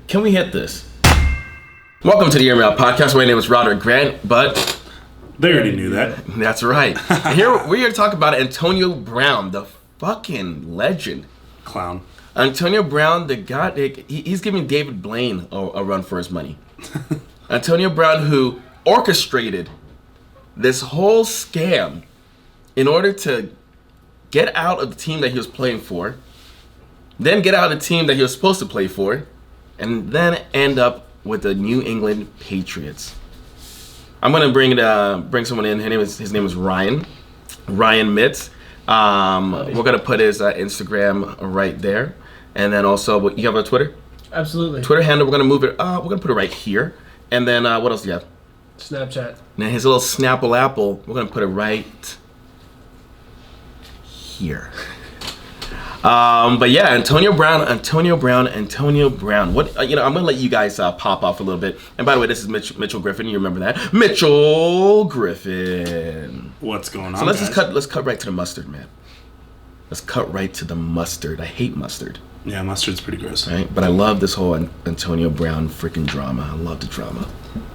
Can we hit this? Welcome to the Air Mail Podcast. My name is Roderic Grant, but they already knew that. That's right. Here we're here to talk about Antonio Brown, the fucking legend. Clown. Antonio Brown, the guy, he's giving David Blaine a run for his money. Antonio Brown, who orchestrated this whole scam in order to get out of the team that he was playing for, then get out of the team that he was supposed to play for, and then end up with the New England Patriots. I'm gonna bring someone in. His name is Ryan Mitz. We're gonna put his Instagram right there, and then also you have a Twitter. Absolutely. Twitter handle. We're gonna move it. We're gonna put it right here, and then what else do you have? Snapchat. Now his little Snapple Apple. We're gonna put it right here. But yeah, Antonio Brown. What I'm gonna let you guys pop off a little bit. And by the way, this is Mitchell Griffin. You remember that? Mitchell Griffin. What's going on? So let's cut right to the mustard, man. Let's cut right to the mustard. I hate mustard. Yeah, mustard's pretty gross. Right? But I love this whole Antonio Brown freaking drama. I love the drama.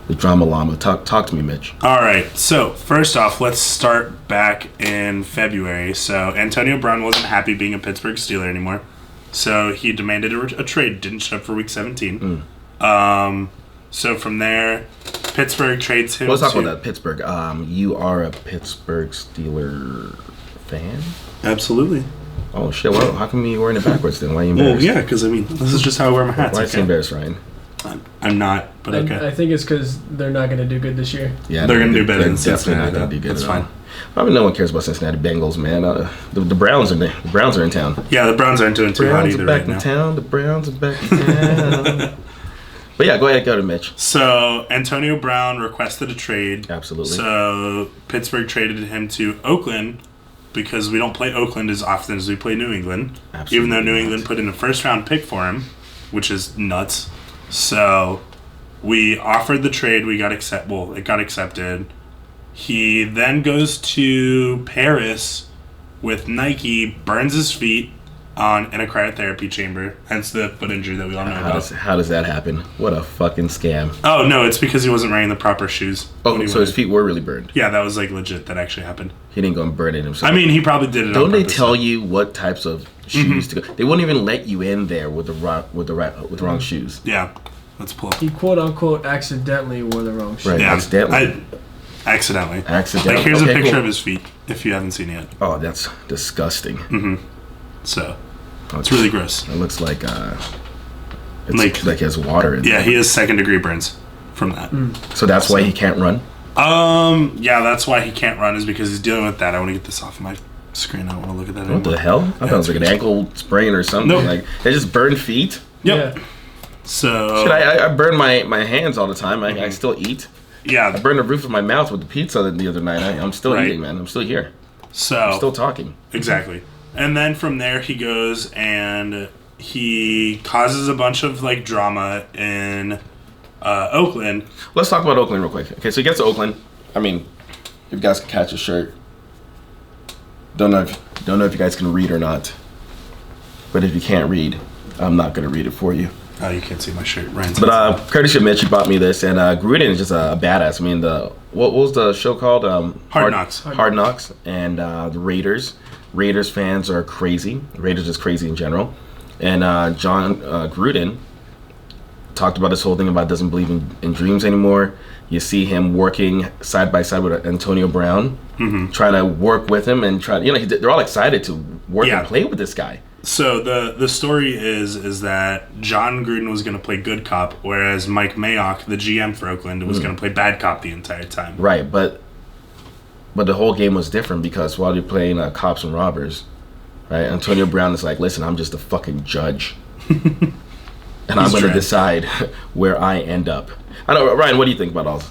The drama llama. Talk to me, Mitch. All right. So first off, let's start back in February. So Antonio Brown wasn't happy being a Pittsburgh Steeler anymore. So he demanded a trade. Didn't show up for Week 17. So from there, Pittsburgh trades him. Let's talk about that. Pittsburgh. You are a Pittsburgh Steeler fan? Absolutely. Oh shit! Well, how come you wearing it backwards then? Why are you embarrassed? Well, yeah, because I mean, this is just how I wear my hats. Why is he embarrassed, Ryan? I'm not, but okay. I think it's because they're not going to do good this year. Yeah, they're going to do better than Cincinnati. Cincinnati. Not do good. That's fine. I mean, no one cares about Cincinnati Bengals, man. The Browns are the Browns are in town. Yeah, the Browns aren't doing too hot either right now. The Browns are back in town. But yeah, go ahead, go to Mitch. So Antonio Brown requested a trade. Absolutely. So Pittsburgh traded him to Oakland because we don't play Oakland as often as we play New England. Absolutely. Even though New England put in a first-round pick for him, which is nuts. So we offered the trade. It got accepted. He then goes to Paris with Nike, burns his feet in a cryotherapy chamber, hence the foot injury that we all know about. How does that happen? What a fucking scam. Oh, no, it's because he wasn't wearing the proper shoes. Oh, so his feet were really burned? Yeah, that was like legit. That actually happened. He didn't go and burn it himself. I mean, he probably did it Don't on they purpose, tell you what types of shoes to go? They won't even let you in there with the wrong shoes. Yeah, let's pull up. He quote unquote accidentally wore the wrong shoe. Right, Yeah, accidentally. Accidentally. Accidentally. Like, here's Okay, a picture cool. of his feet, if you haven't seen it yet. Oh, that's disgusting. So, it's really gross. It looks like Like he has water in there. Yeah, he has second-degree burns from that. So that's why he can't run? Yeah, that's why he can't run, is because he's dealing with that. I want to get this off of my screen. I don't want to look at that anymore. What the hell? I thought it was like an ankle sprain or something. Nope. Like, they just burn feet? Yep. Yeah. So... Shit, I burn my hands all the time. I still eat. Yeah. I burned the roof of my mouth with the pizza the other night. I'm still eating, man. I'm still here. So... I'm still talking. Exactly. And then from there he goes and he causes a bunch of like drama in Oakland. Let's talk about Oakland real quick. Okay, so he gets to Oakland. I mean, if you guys can catch a shirt. Don't know if you guys can read or not. But if you can't read, I'm not gonna read it for you. Oh, you can't see my shirt. Ryan's But courtesy of Mitch, he bought me this, and Gruden is just a badass. I mean, what was the show called? Hard Knocks. Hard Knocks, and the Raiders. Raiders fans are crazy. Raiders is crazy in general. And John Gruden talked about this whole thing about doesn't believe in dreams anymore. You see him working side by side with Antonio Brown, trying to work with him and they're all excited to work and play with this guy. So the story is that John Gruden was going to play good cop, whereas Mike Mayock, the GM for Oakland, was going to play bad cop the entire time. Right, but the whole game was different because while you're playing cops and robbers, right? Antonio Brown is like, listen, I'm just a fucking judge, and I'm going to decide where I end up. I know, Ryan. What do you think about all this?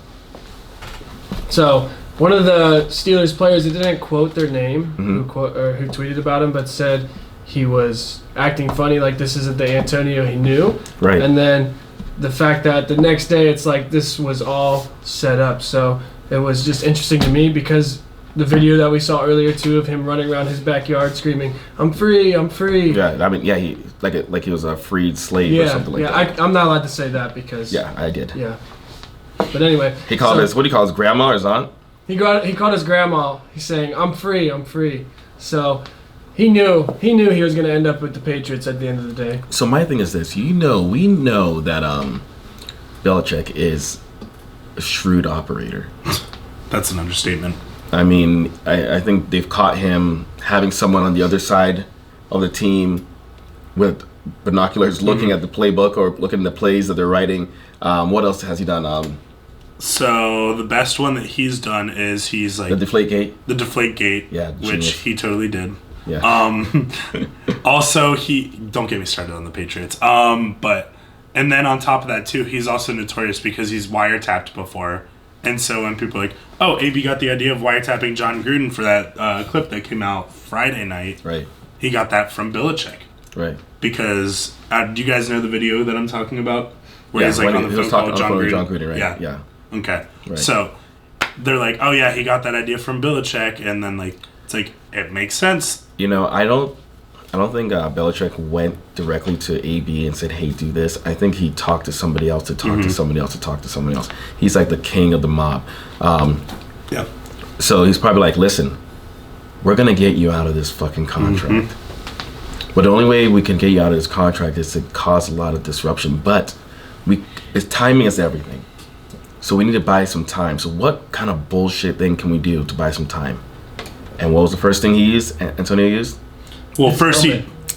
So one of the Steelers players that didn't quote their name, who tweeted about him, but said he was acting funny, like this isn't the Antonio he knew. Right. And then the fact that the next day it's like this was all set up. So it was just interesting to me because the video that we saw earlier too of him running around his backyard screaming, "I'm free, I'm free." Yeah, I mean, yeah, he like he was a freed slave or something like that. I'm not allowed to say that because. Yeah, I did. Yeah. But anyway. He called his, what do you call his grandma or his aunt? He called his grandma. He's saying, "I'm free, I'm free." So he knew he was going to end up with the Patriots at the end of the day. So my thing is this, we know that Belichick is a shrewd operator. That's an understatement. I mean, I think they've caught him having someone on the other side of the team with binoculars looking at the playbook or looking at the plays that they're writing. What else has he done? So the best one that he's done is he's like The Deflategate. The Deflategate, Yeah, which genius. he totally did. Yeah. Also, he don't get me started on the Patriots. But and then on top of that too, he's also notorious because he's wiretapped before. And so when people are like, "Oh, AB got the idea of wiretapping John Gruden for that clip that came out Friday night," Right. he got that from Belichick. Right. Because do you guys know the video that I'm talking about? Where Yeah, he's like when on the he phone was call talking with on the phone with John John Gruden, right? Yeah. Yeah. Okay. Right. So they're like, "Oh yeah, he got that idea from Belichick," and then like it's like it makes sense. You know, I don't think Belichick went directly to AB and said, "Hey, do this." I think he talked to somebody else to talk to somebody else to talk to somebody else. He's like the king of the mob. Yeah. So he's probably like, "Listen, we're gonna get you out of this fucking contract. But the only way we can get you out of this contract is to cause a lot of disruption. But timing is everything. So we need to buy some time. So what kind of bullshit thing can we do to buy some time?" And what was the first thing he used? Antonio used? Well, first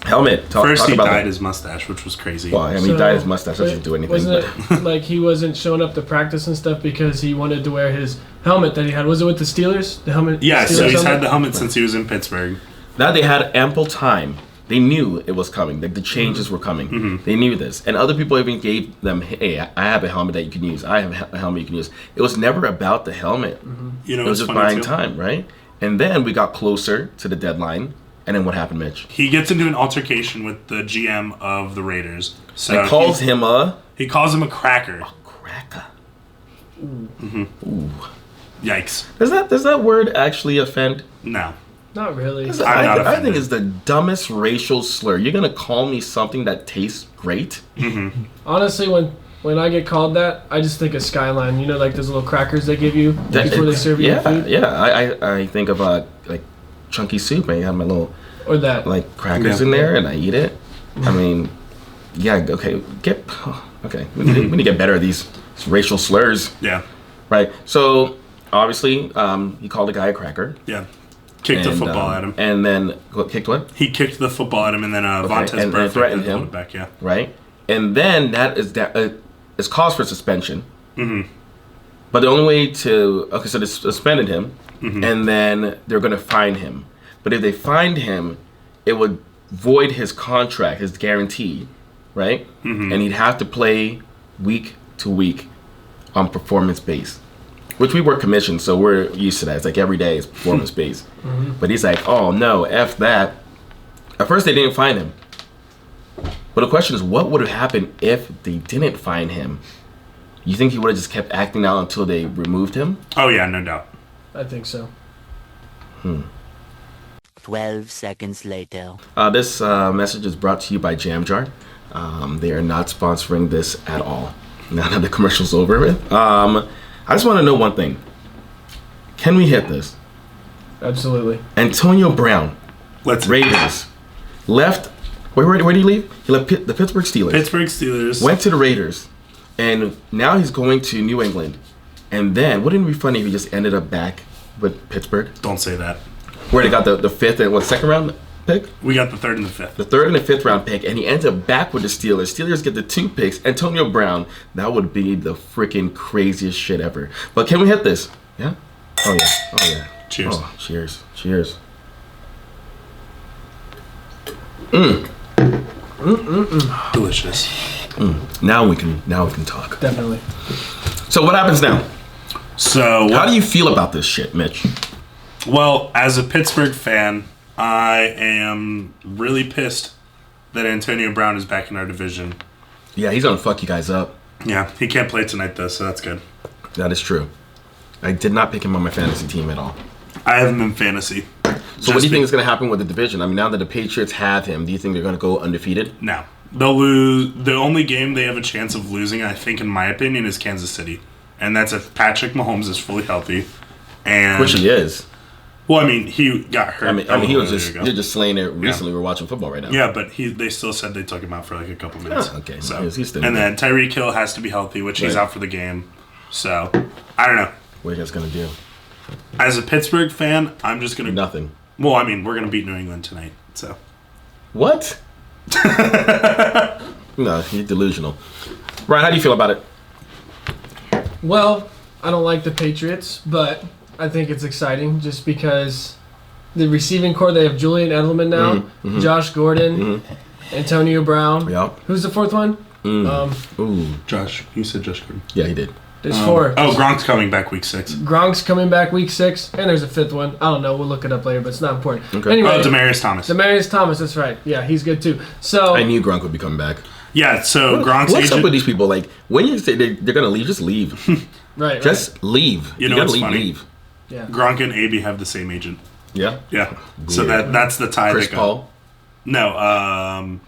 Helmet. Talk he about dyed that. his mustache, which was crazy. Well, I mean, he dyed his mustache. That doesn't do anything. Wasn't But it like he wasn't showing up to practice and stuff because he wanted to wear his helmet that he had? Was it with the Steelers? The helmet? Yeah, Steelers so he's helmet? had the helmet since he was in Pittsburgh. now they had ample time. They knew it was coming. Like the changes were coming. They knew this. And other people even gave them, "Hey, I have a helmet that you can use. I have a helmet you can use." It was never about the helmet. You know, It was it's just funny buying too. time, right? And then we got closer to the deadline. And then what happened, Mitch? He gets into an altercation with the GM of the Raiders. So He calls him a he calls him a cracker. cracker. Yikes! Does that word actually offend? No. Not really. not I offended. think it's the dumbest racial slur. You're gonna call me something that tastes great? Honestly, when I get called that, I just think of Skyline. You know, like those little crackers they give you before they serve you yeah, food? Yeah. I think of like chunky soup. I have my little Or that. like crackers Yeah. in there, and I eat it. I mean, yeah. Okay, okay. We need to get better at these racial slurs, Yeah. right? So obviously, he called a guy a cracker. Yeah. Kicked the and, football at him. And then kicked what? He kicked the football at him, and then Vontaze and Burfict threatened pulled him. it back. Yeah. Right? And then that is cause for suspension. But the only way so they suspended him, and then they're going to fine him. But if they fined him, it would void his contract, his guarantee, right? And he'd have to play week to week on performance base, which we were commissioned, so we're used to that. It's like every day is performance based. But he's like, "Oh no, F that." At first they didn't fine him. But the question is, what would have happened if they didn't fine him? You think he would have just kept acting out until they removed him? Oh yeah, no doubt. I think so. 12 seconds later. This message is brought to you by Jam Jar. They are not sponsoring this at all. Now that the commercial's over with. I just want to know one thing. Can we hit this? Absolutely. Antonio Brown, Let's Raiders, left. Where did he leave? He left the Pittsburgh Steelers. Pittsburgh Steelers. Went to the Raiders, and now he's going to New England. And then, wouldn't it be funny if he just ended up back with Pittsburgh, Don't say that. where they got the fifth and second round pick? We got the third and the fifth. The third and the fifth round pick, and he ends up back with the Steelers. Steelers get the 2 picks. Antonio Brown, that would be the freaking craziest shit ever. But can we hit this? Yeah? Oh, yeah. Oh, yeah. Cheers. Oh, cheers. Cheers. Delicious. Now we can talk. Definitely. So what happens now? So How do you feel about this shit, Mitch? Well, as a Pittsburgh fan, I am really pissed that Antonio Brown is back in our division. Yeah, he's gonna fuck you guys up. Yeah, he can't play tonight though, so that's good. That is true. I did not pick him on my fantasy team at all. I have him in fantasy. So what do you think is going to happen with the division? I mean, now that the Patriots have him, do you think they're going to go undefeated? No. They'll lose. The only game they have a chance of losing, I think, in my opinion, is Kansas City. And that's if Patrick Mahomes is fully healthy. And Which he is. Well, I mean, he got hurt. I mean, he was you're just slaying it recently. We're watching football right now. Yeah, but they still said they took him out for like a couple minutes. Oh, okay. So, He's still and then Tyreek Hill has to be healthy, which he's out for the game. So, I don't know. What are you guys going to do? As a Pittsburgh fan, I'm just going to... Nothing. Well, I mean, we're going to beat New England tonight, so... What? No, you're delusional. Ryan, how do you feel about it? Well, I don't like the Patriots, but I think it's exciting just because the receiving core, they have Julian Edelman now, Josh Gordon, Antonio Brown. Yep. Who's the fourth one? Josh. You said Josh Gordon. Yeah, he did. There's four. Oh, Gronk's coming back week 6. Gronk's coming back week 6, and there's a fifth one. I don't know. We'll look it up later, but it's not important. Okay. Anyway, Demaryius Thomas. Demaryius Thomas, that's right. Yeah, he's good too. So I knew Gronk would be coming back. Yeah, so Gronk's What's agent... up with these people? Like, when you say they're going to leave, just leave. right. Just leave. You know gotta what's funny? leave. Yeah. Gronk and AB have the same agent. Yeah? Yeah. So Weird. that's the tie Chris that got... Paul? No,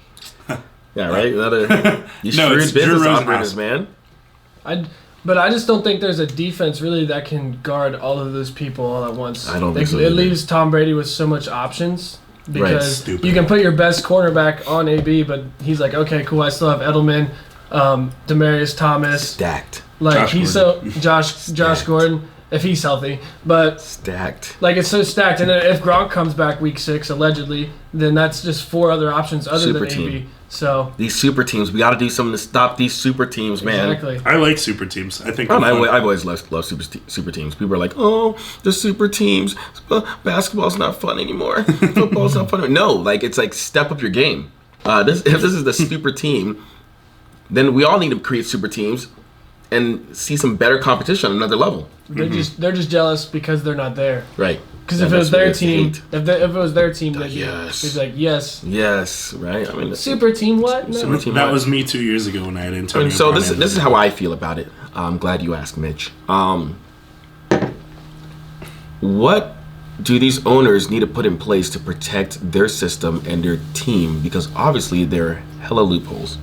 Yeah, right? Another, you No, shrewd it's Drew business Rosenhaus. operators, man. But I just don't think there's a defense really that can guard all of those people all at once. I don't think so It either. leaves Tom Brady with so much options because Stupid. you can put your best cornerback on AB, but he's like, okay, cool, I still have Edelman, Demaryius Thomas, Stacked. like Josh Josh Gordon if he's healthy, but Stacked. like it's so stacked. And then if Gronk comes back week 6 allegedly, then that's just 4 other options other Super than team. AB. So These super teams, we got to do something to stop these super teams, man. exactly. I like super teams. I think... I've always loved super teams. People are like, oh, the super teams. Basketball's not fun anymore. Football's not fun anymore. No, like, it's like, step up your game. If this is the super team, then we all need to create super teams and see some better competition on another level. They're just jealous because they're not there. Right. Because And if it was that's their what team, hate. if it was their team, they'd Yes. be like, yes. Yes, right? I mean, Super team what? No. super team. That what? was me 2 years ago when I had Antonio And so Brown. this is how I feel about it. I'm glad you asked, Mitch. What do these owners need to put in place to protect their system and their team? Because obviously there are hella loopholes.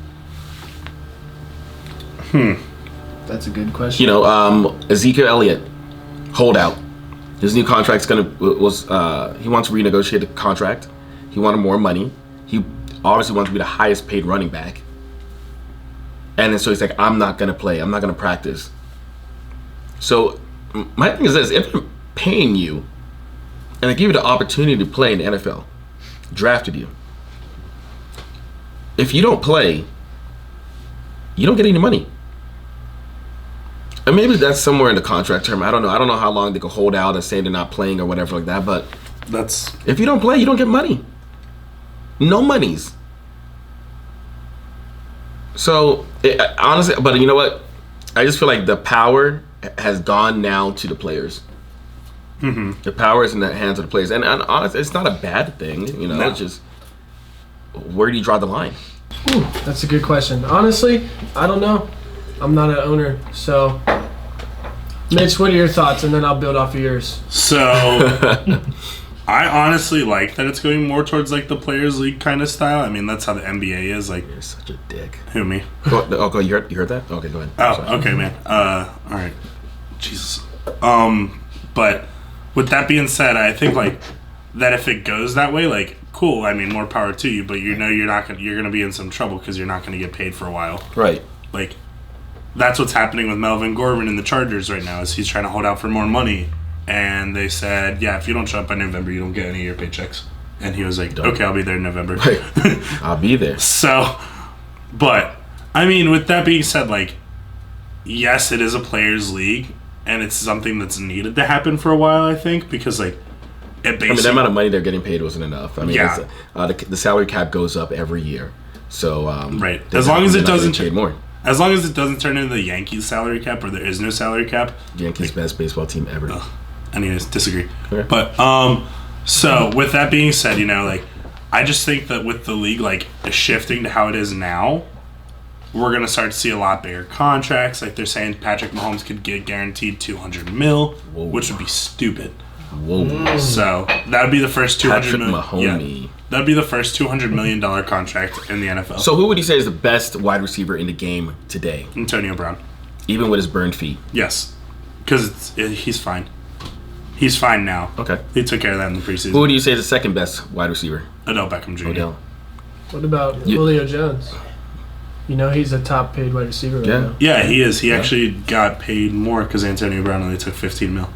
That's a good question. You know, Ezekiel Elliott, holdout. His new contract's he wants to renegotiate the contract. He wanted more money. He obviously wants to be the highest paid running back. And then so he's like, I'm not going to play. I'm not going to practice. So my thing is this. If I'm paying you and I give you the opportunity to play in the NFL, drafted you, if you don't play, you don't get any money. And maybe that's somewhere in the contract term. I don't know. I don't know how long they can hold out and say they're not playing or whatever like that. But That's... if you don't play, you don't get money. No monies. So, honestly, but you know what? I just feel like the power has gone now to the players. Mm-hmm. The power is in the hands of the players. And honestly, it's not a bad thing. You know, No. It's just, where do you draw the line? Ooh, that's a good question. Honestly, I don't know. I'm not an owner, so. Mitch, what are your thoughts? And then I'll build off of yours. So, I honestly like that it's going more towards like the Players League kind of style. I mean, that's how the NBA is. Like, You're such a dick. who, me? Go, you heard that? Okay, go ahead. Oh, Sorry. okay, man. All right. Jesus. But with that being said, I think like that if it goes that way, like, cool. I mean, more power to you. But you know, you're gonna be in some trouble because you're not gonna get paid for a while. Right. Like, that's what's happening with Melvin Gordon in the Chargers right now. Is he's trying to hold out for more money, and they said, yeah, if you don't show up by November, you don't get any of your paychecks. And he was like, okay, I'll be there in November. Right. I'll be there. So, but, I mean, with that being said, like, yes, it is a players' league, and it's something that's needed to happen for a while, I think, because, like, it basically... I mean, the amount of money they're getting paid wasn't enough. I mean, Yeah. the salary cap goes up every year. So, Right. they're As long as they're it not getting doesn't... paid more. As long as it doesn't turn into the Yankees salary cap, or there is no salary cap. Yankees best baseball team ever. Anyways, disagree. Okay. But, so, with that being said, you know, like, I just think that with the league, like, shifting to how it is now, we're going to start to see a lot bigger contracts. Like, they're saying Patrick Mahomes could get guaranteed $200 million, which would be stupid. Whoa. So that would be the first Patrick Mahoney. Yeah, that'd be the first $200 million contract in the NFL. So who would you say is the best wide receiver in the game today? Antonio Brown. Even with his burned feet? Yes, because he's fine. He's fine now. Okay. He took care of that in the preseason. Who would you say is the second best wide receiver? Odell Beckham Jr. Odell. What about Julio Jones? You know he's a top paid wide receiver right now. Yeah, he is. He actually got paid more because Antonio Brown only took $15 million.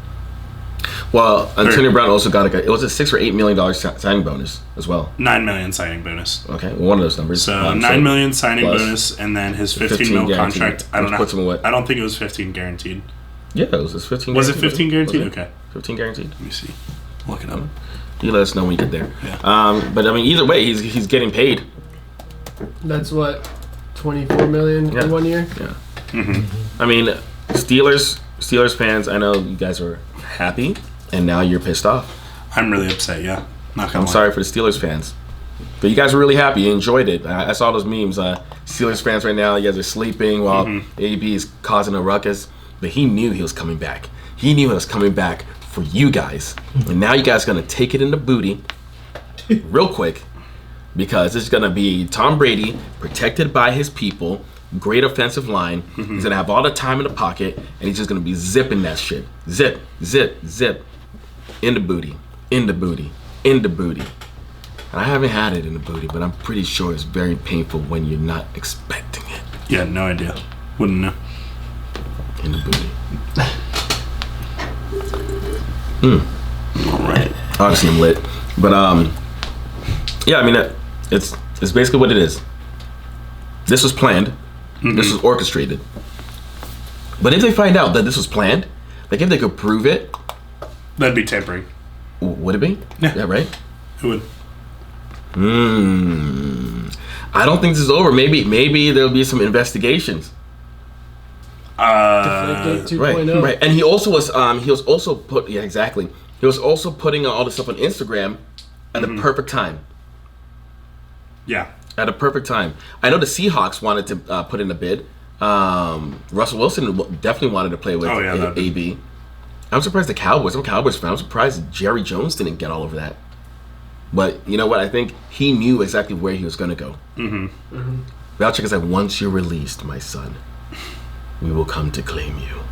Well, Antonio Brown also got it was a $6 or $8 million signing bonus as well. $9 million signing bonus. Okay, well, one of those numbers. So $9 million signing bonus, and then his $15 million contract. I don't know. Puts him away. I don't think it was 15 guaranteed. Yeah, it was 15. Was it 15 guaranteed? Okay, 15 guaranteed. let me see. Look it up. You let us know when you get there. Yeah. But I mean, either way, he's getting paid. That's what, $24 million in 1 year. Yeah. Mm-hmm. I mean, Steelers fans. I know you guys are happy, and now you're pissed off. I'm really upset. Yeah, not gonna I'm lie. sorry for the Steelers fans, but you guys were really happy. You enjoyed it. I saw those memes. Steelers fans right now, you guys are sleeping while AB is causing a ruckus. But he knew he was coming back. He knew he was coming back for you guys. And now you guys are going to take it in the booty real quick because it's going to be Tom Brady protected by his people, great offensive line. He's going to have all the time in the pocket, and he's just going to be zipping that shit. Zip, zip, zip. In the booty, in the booty, in the booty. And I haven't had it in the booty, but I'm pretty sure it's very painful when you're not expecting it. Yeah, no idea. Wouldn't know. In the booty. All right. Obviously, I'm lit, but yeah. I mean, it's basically what it is. This was planned. This was orchestrated. But if they find out that this was planned, like if they could prove it, That'd be tampering. would it be? Yeah. Right. It would. I don't think this is over. Maybe there'll be some investigations. Deflategate 2.0. Right. And he also was exactly. He was also putting all this stuff on Instagram at the perfect time. Yeah. At a perfect time. I know the Seahawks wanted to put in a bid. Russell Wilson definitely wanted to play with AB. I'm surprised the Cowboys. I'm a Cowboys fan. I'm surprised Jerry Jones didn't get all over that. But you know what? I think he knew exactly where he was going to go. Belichick is like, once you're released, my son, we will come to claim you.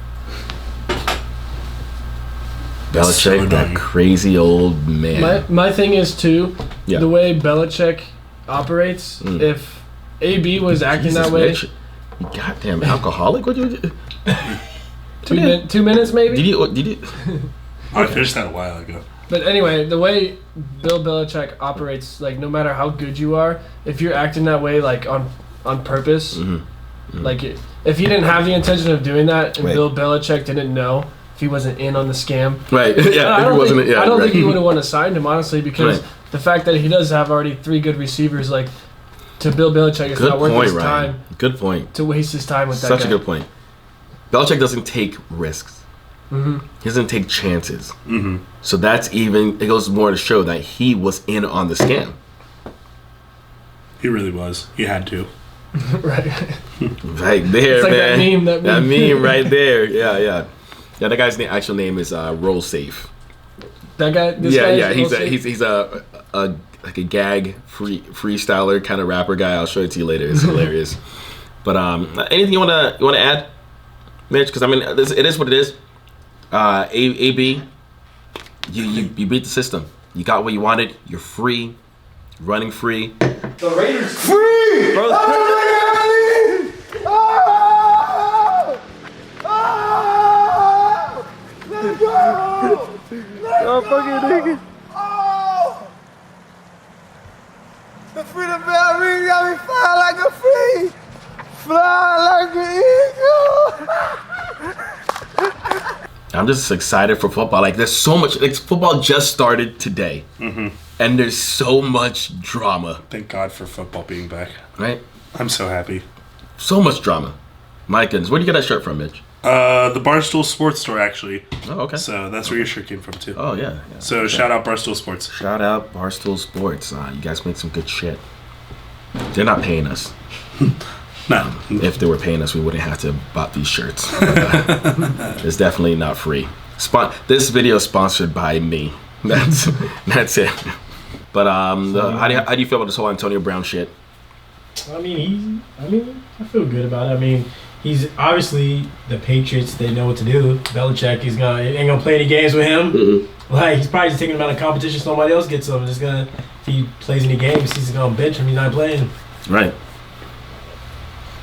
Belichick, so that crazy old man. My thing is too, the way Belichick operates. If AB was acting that way, Mitch, you goddamn alcoholic. What you do? 2 minutes maybe. Did you? I finished that a while ago. But anyway, the way Bill Belichick operates, like no matter how good you are, if you're acting that way, like on purpose, like if he didn't have the intention of doing that, and Bill Belichick didn't know, if he wasn't in on the scam, right? Yeah, I don't think think he would have want to sign him honestly, because the fact that he does have already 3 good receivers, like to Bill Belichick, it's not worth his time. Good point. To waste his time with that Such guy. a good point. Belichick doesn't take risks. He doesn't take chances. So that's it goes more to show that he was in on the scam. He really was. He had to. Right. Right there, It's like man. that That meme. meme right there. Yeah. That guy's actual name is Roll Safe. That guy. He's a like a gag freestyler kind of rapper guy. I'll show it to you later. It's hilarious. But anything you wanna add, Mitch? Because I mean, it is what it is. AB, you beat the system. You got what you wanted. You're free, running free. The Raiders free. Bro, Let's go! Oh! The freedom bell ring got me flying like a free, fly like an eagle. I'm just excited for football. Like there's so much. Like football just started today, and there's so much drama. Thank God for football being back. Right? I'm so happy. So much drama. My goodness, where do you get that shirt from, Mitch? The Barstool Sports Store, actually. Oh, okay. So that's where your shirt came from, too. Oh, yeah. So shout out Barstool Sports. Shout out Barstool Sports. You guys make some good shit. They're not paying us. No. If they were paying us, we wouldn't have to bought these shirts. It's definitely not free. This video is sponsored by me. That's it. But how do you feel about this whole Antonio Brown shit? I feel good about it. I mean, he's obviously the Patriots. They know what to do. Belichick, ain't gonna play any games with him. Mm-hmm. Like, he's probably just taking him out of competition. Somebody else gets him. If he plays any games, he's gonna bench him. He's not playing. Right.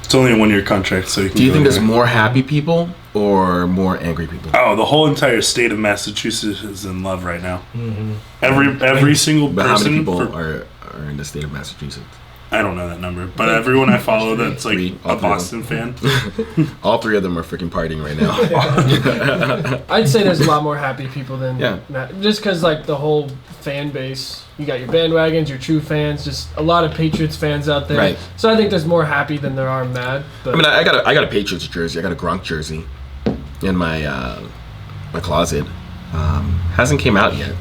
It's only a 1-year contract, so do you think there's more happy people or more angry people? Oh, the whole entire state of Massachusetts is in love right now. Mm-hmm. Every single person. But how many people are in the state of Massachusetts? I don't know that number, but everyone I follow that's like a Boston fan. All 3 of them are freaking partying right now. I'd say there's a lot more happy people than just because like the whole fan base. You got your bandwagons, your true fans, just a lot of Patriots fans out there. Right. So I think there's more happy than there are mad. But. I mean, I got a Patriots jersey. I got a Gronk jersey in my my closet. Hasn't came out yet.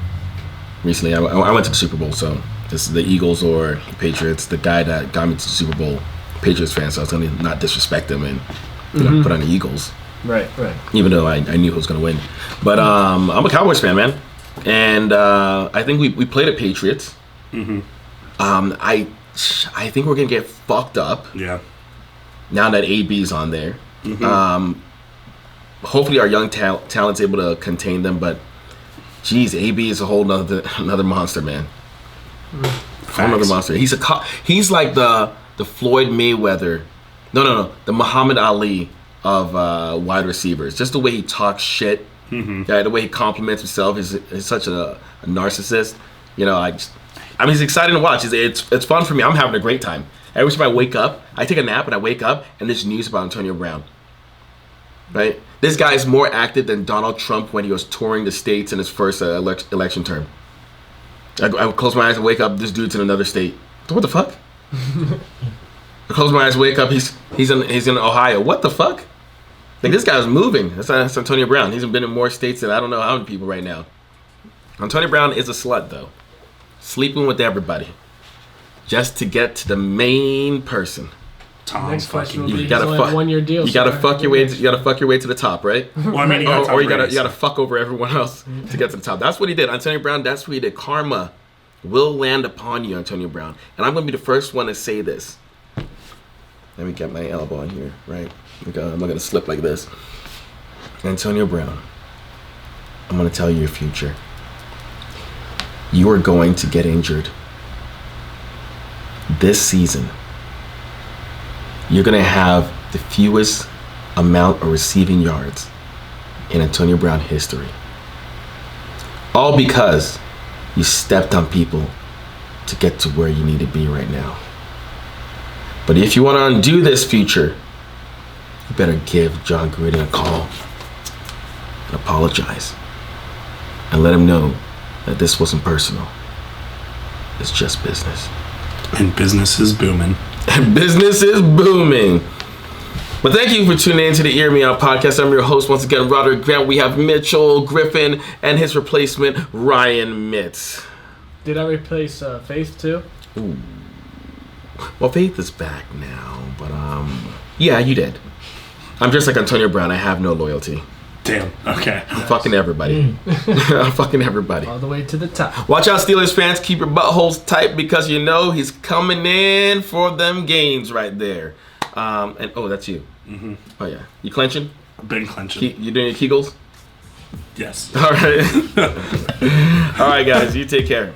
Recently, I went to the Super Bowl, so this is the Eagles or the Patriots. The guy that got me to the Super Bowl, Patriots fan, so I was going to not disrespect him and put on the Eagles. Right. Even though I knew who was going to win. But I'm a Cowboys fan, man. And I think we play the Patriots. Mm-hmm. I think we're going to get fucked up. Yeah. Now that AB's on there. Mm-hmm. Hopefully our young talent's able to contain them, but geez, AB is a whole another monster, man. Whole another monster. He's like the Floyd Mayweather, no, the Muhammad Ali of wide receivers. Just the way he talks shit, the way he compliments himself. He's such a narcissist. You know, I mean, he's exciting to watch. It's fun for me. I'm having a great time. Every time I wake up, I take a nap and I wake up and there's news about Antonio Brown. Right? This guy is more active than Donald Trump when he was touring the states in his first election term. I close my eyes and wake up, this dude's in another state. What the fuck? I close my eyes, wake up, he's in Ohio. What the fuck? Like, this guy's moving. That's Antonio Brown. He's been in more states than I don't know how many people right now. Antonio Brown is a slut, though. Sleeping with everybody. Just to get to the main person. Next question will be, you gotta fuck 1 year deal. You gotta fuck your way. You gotta fuck your way to the top, right? Well, I mean, or you gotta fuck over everyone else to get to the top. That's what he did, Antonio Brown. That's what he did. Karma will land upon you, Antonio Brown. And I'm gonna be the first one to say this. Let me get my elbow in here, right? I'm not gonna slip like this. Antonio Brown, I'm gonna tell you your future. You are going to get injured this season. You're going to have the fewest amount of receiving yards in Antonio Brown history. All because you stepped on people to get to where you need to be right now. But if you want to undo this future, you better give John Gruden a call and apologize. And let him know that this wasn't personal. It's just business. And business is booming. And business is booming. But thank you for tuning in to the Ear Me Out podcast. I'm your host once again, Roderic Grant. We have Mitchell Griffin and his replacement, Ryan Mitz. Did I replace Faith too? Ooh. Well, Faith is back now, but yeah, you did. I'm just like Antonio Brown. I have no loyalty. Damn. Okay. I'm fucking everybody. I'm fucking everybody. All the way to the top. Watch out, Steelers fans. Keep your buttholes tight because you know he's coming in for them games right there. And oh, that's you. Mm-hmm. Oh yeah. You clenching? Been clenching. You doing your Kegels? Yes. All right. All right, guys. You take care.